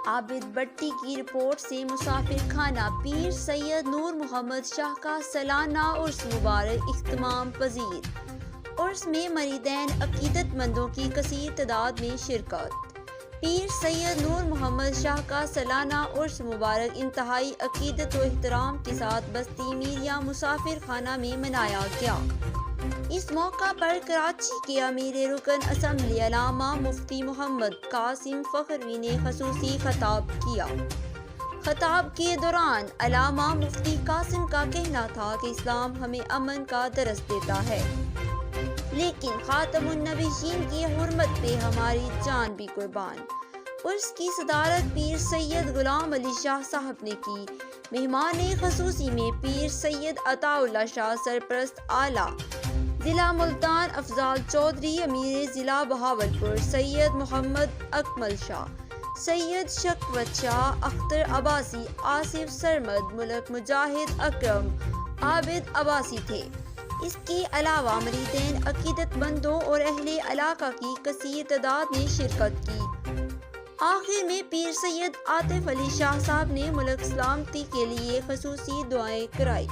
عابد بٹی کی رپورٹ سے مسافر خانہ پیر سید نور محمد شاہ کا سالانہ عرس مبارک اختتام پذیر۔ عرس میں مریدین عقیدت مندوں کی کثیر تعداد میں شرکت۔ پیر سید نور محمد شاہ کا سالانہ عرس مبارک انتہائی عقیدت و احترام کے ساتھ بستی میریا مسافر خانہ میں منایا گیا۔ اس موقع پر کراچی کے امیر رکن اسمبلی علامہ مفتی محمد قاسم فخروی نے خصوصی خطاب کیا۔ خطاب کے دوران علامہ مفتی قاسم کا کہنا تھا کہ اسلام ہمیں امن کا درس دیتا ہے، لیکن خاتم النبیین کی حرمت پہ ہماری جان بھی قربان۔ عرس کی صدارت پیر سید غلام علی شاہ صاحب نے کی۔ مہمان خصوصی میں پیر سید عطا اللہ شاہ سرپرست اعلیٰ ضلع ملتان افضال چودھری، امیر ضلع بہاولپور سید محمد اکمل شاہ، سید شکوت شاہ، اختر عباسی، آصف سرمد، ملک مجاہد اکرم، عابد عباسی تھے۔ اس کے علاوہ مریدین عقیدت مندوں اور اہل علاقہ کی کثیر تعداد نے شرکت کی۔ آخر میں پیر سید عاطف علی شاہ صاحب نے ملک سلامتی کے لیے خصوصی دعائیں کرائی۔